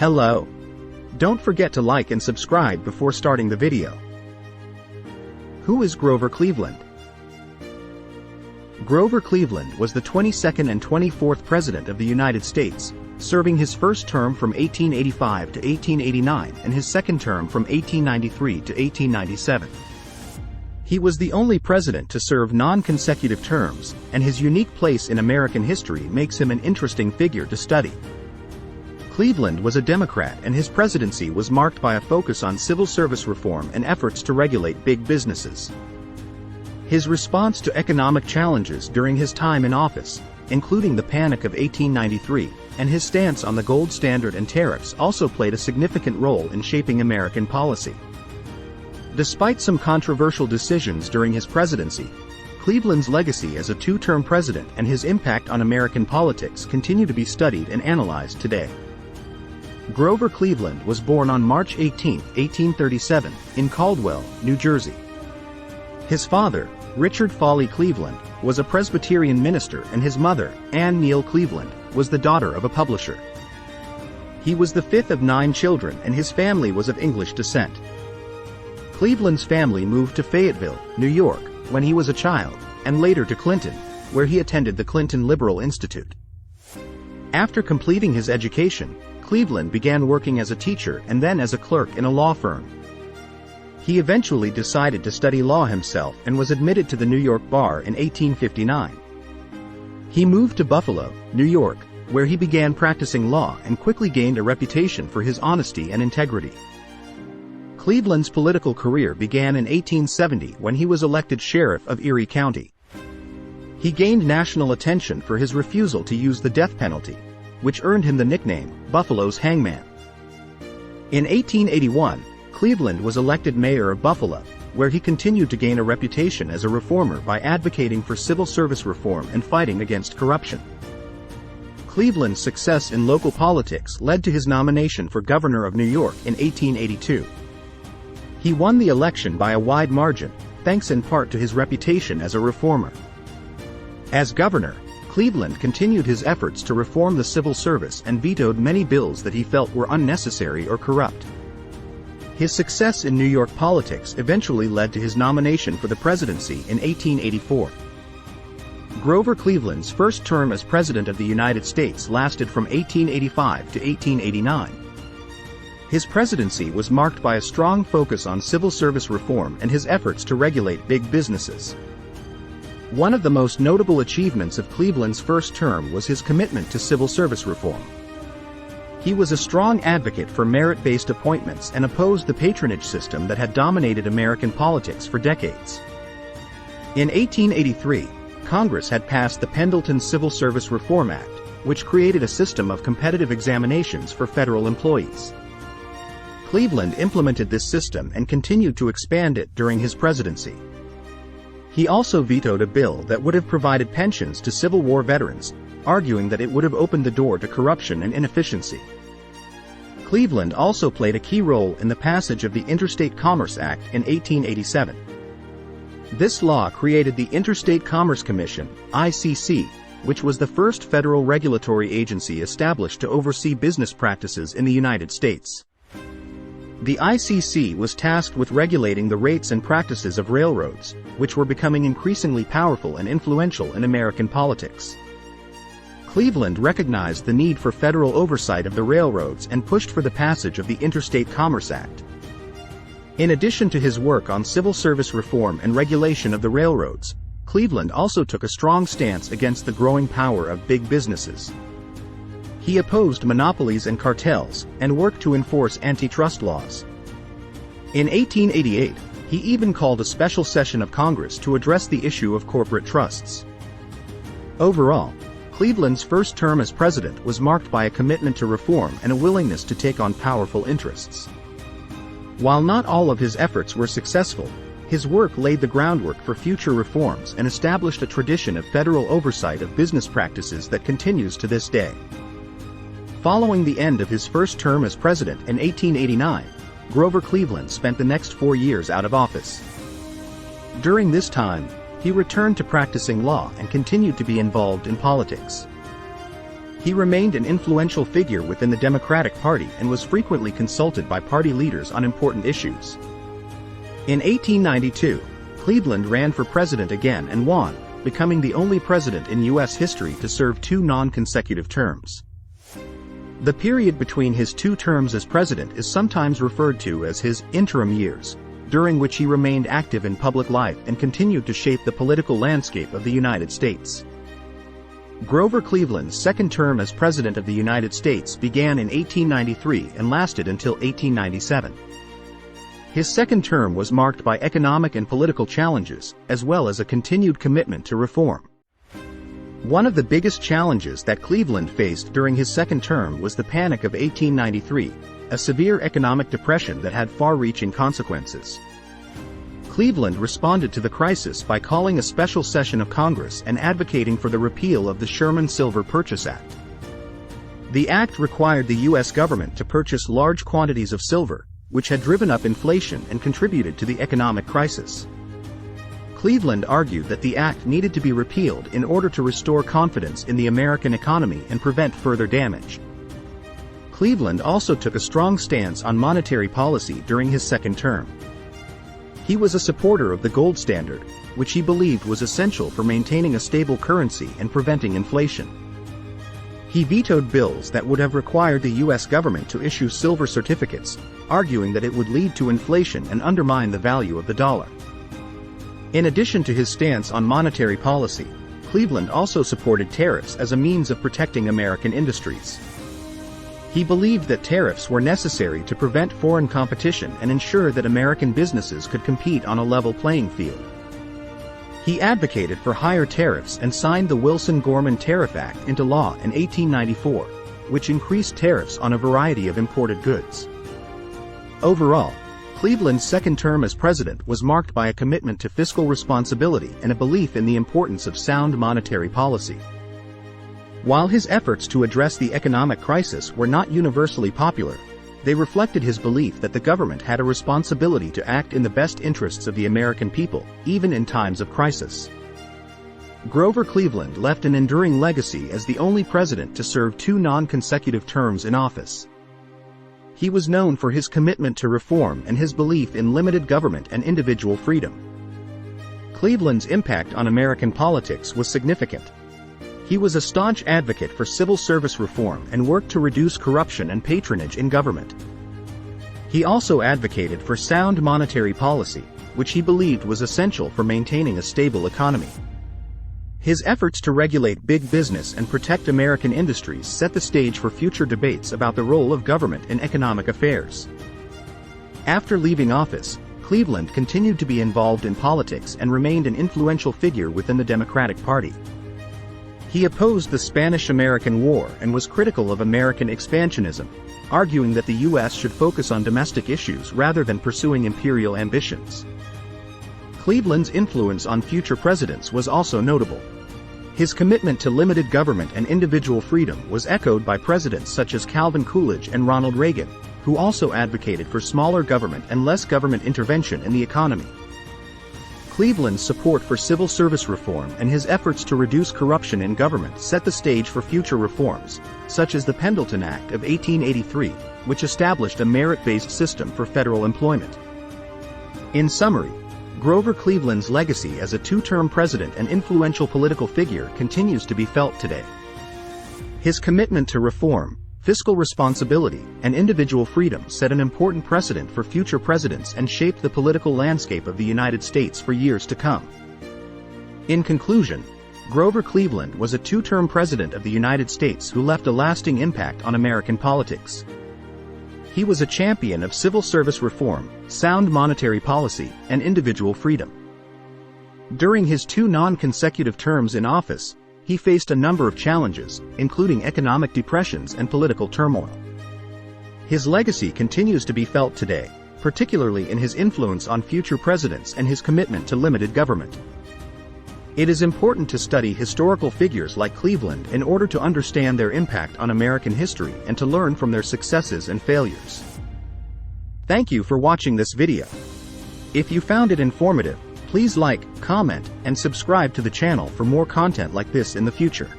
Hello. Don't forget to like and subscribe before starting the video. Who is Grover Cleveland? Grover Cleveland was the 22nd and 24th President of the United States, serving his first term from 1885 to 1889 and his second term from 1893 to 1897. He was the only president to serve non-consecutive terms, and his unique place in American history makes him an interesting figure to study. Cleveland was a Democrat, and his presidency was marked by a focus on civil service reform and efforts to regulate big businesses. His response to economic challenges during his time in office, including the Panic of 1893, and his stance on the gold standard and tariffs also played a significant role in shaping American policy. Despite some controversial decisions during his presidency, Cleveland's legacy as a two-term president and his impact on American politics continue to be studied and analyzed today. Grover Cleveland was born on March 18, 1837, in Caldwell, New Jersey. His father, Richard Foley Cleveland, was a Presbyterian minister, and his mother, Anne Neal Cleveland, was the daughter of a publisher. He was the fifth of 9 children, and his family was of English descent. Cleveland's family moved to Fayetteville, New York, when he was a child, and later to Clinton, where he attended the Clinton Liberal Institute. After completing his education, Cleveland began working as a teacher and then as a clerk in a law firm. He eventually decided to study law himself and was admitted to the New York bar in 1859. He moved to Buffalo, New York, where he began practicing law and quickly gained a reputation for his honesty and integrity. Cleveland's political career began in 1870 when he was elected sheriff of Erie County. He gained national attention for his refusal to use the death penalty, which earned him the nickname Buffalo's Hangman. In 1881, Cleveland was elected mayor of Buffalo, where he continued to gain a reputation as a reformer by advocating for civil service reform and fighting against corruption. Cleveland's success in local politics led to his nomination for governor of New York in 1882. He won the election by a wide margin, thanks in part to his reputation as a reformer. As governor, Cleveland continued his efforts to reform the civil service and vetoed many bills that he felt were unnecessary or corrupt. His success in New York politics eventually led to his nomination for the presidency in 1884. Grover Cleveland's first term as President of the United States lasted from 1885 to 1889. His presidency was marked by a strong focus on civil service reform and his efforts to regulate big businesses. One of the most notable achievements of Cleveland's first term was his commitment to civil service reform. He was a strong advocate for merit-based appointments and opposed the patronage system that had dominated American politics for decades. In 1883, Congress had passed the Pendleton Civil Service Reform Act, which created a system of competitive examinations for federal employees. Cleveland implemented this system and continued to expand it during his presidency. He also vetoed a bill that would have provided pensions to Civil War veterans, arguing that it would have opened the door to corruption and inefficiency. Cleveland also played a key role in the passage of the Interstate Commerce Act in 1887. This law created the Interstate Commerce Commission, ICC, which was the first federal regulatory agency established to oversee business practices in the United States. The ICC was tasked with regulating the rates and practices of railroads, which were becoming increasingly powerful and influential in American politics. Cleveland recognized the need for federal oversight of the railroads and pushed for the passage of the Interstate Commerce Act. In addition to his work on civil service reform and regulation of the railroads, Cleveland also took a strong stance against the growing power of big businesses. He opposed monopolies and cartels, and worked to enforce antitrust laws. In 1888, he even called a special session of Congress to address the issue of corporate trusts. Overall, Cleveland's first term as president was marked by a commitment to reform and a willingness to take on powerful interests. While not all of his efforts were successful, his work laid the groundwork for future reforms and established a tradition of federal oversight of business practices that continues to this day. Following the end of his first term as president in 1889, Grover Cleveland spent the next 4 years out of office. During this time, he returned to practicing law and continued to be involved in politics. He remained an influential figure within the Democratic Party and was frequently consulted by party leaders on important issues. In 1892, Cleveland ran for president again and won, becoming the only president in U.S. history to serve 2 non-consecutive terms. The period between his 2 terms as president is sometimes referred to as his interim years, during which he remained active in public life and continued to shape the political landscape of the United States. Grover Cleveland's second term as President of the United States began in 1893 and lasted until 1897. His second term was marked by economic and political challenges, as well as a continued commitment to reform. One of the biggest challenges that Cleveland faced during his second term was the Panic of 1893, a severe economic depression that had far-reaching consequences. Cleveland responded to the crisis by calling a special session of Congress and advocating for the repeal of the Sherman Silver Purchase Act. The act required the U.S. government to purchase large quantities of silver, which had driven up inflation and contributed to the economic crisis. Cleveland argued that the act needed to be repealed in order to restore confidence in the American economy and prevent further damage. Cleveland also took a strong stance on monetary policy during his second term. He was a supporter of the gold standard, which he believed was essential for maintaining a stable currency and preventing inflation. He vetoed bills that would have required the U.S. government to issue silver certificates, arguing that it would lead to inflation and undermine the value of the dollar. In addition to his stance on monetary policy, Cleveland also supported tariffs as a means of protecting American industries. He believed that tariffs were necessary to prevent foreign competition and ensure that American businesses could compete on a level playing field. He advocated for higher tariffs and signed the Wilson-Gorman Tariff Act into law in 1894, which increased tariffs on a variety of imported goods. Overall, Cleveland's second term as president was marked by a commitment to fiscal responsibility and a belief in the importance of sound monetary policy. While his efforts to address the economic crisis were not universally popular, they reflected his belief that the government had a responsibility to act in the best interests of the American people, even in times of crisis. Grover Cleveland left an enduring legacy as the only president to serve 2 non-consecutive terms in office. He was known for his commitment to reform and his belief in limited government and individual freedom. Cleveland's impact on American politics was significant. He was a staunch advocate for civil service reform and worked to reduce corruption and patronage in government. He also advocated for sound monetary policy, which he believed was essential for maintaining a stable economy. His efforts to regulate big business and protect American industries set the stage for future debates about the role of government in economic affairs. After leaving office, Cleveland continued to be involved in politics and remained an influential figure within the Democratic Party. He opposed the Spanish-American War and was critical of American expansionism, arguing that the U.S. should focus on domestic issues rather than pursuing imperial ambitions. Cleveland's influence on future presidents was also notable. His commitment to limited government and individual freedom was echoed by presidents such as Calvin Coolidge and Ronald Reagan, who also advocated for smaller government and less government intervention in the economy. Cleveland's support for civil service reform and his efforts to reduce corruption in government set the stage for future reforms, such as the Pendleton Act of 1883, which established a merit-based system for federal employment. In summary, Grover Cleveland's legacy as a 2-term president and influential political figure continues to be felt today. His commitment to reform, fiscal responsibility, and individual freedom set an important precedent for future presidents and shaped the political landscape of the United States for years to come. In conclusion, Grover Cleveland was a 2-term president of the United States who left a lasting impact on American politics. He was a champion of civil service reform, sound monetary policy, and individual freedom. During his 2 non-consecutive terms in office, he faced a number of challenges, including economic depressions and political turmoil. His legacy continues to be felt today, particularly in his influence on future presidents and his commitment to limited government. It is important to study historical figures like Cleveland in order to understand their impact on American history and to learn from their successes and failures. Thank you for watching this video. If you found it informative, please like, comment, and subscribe to the channel for more content like this in the future.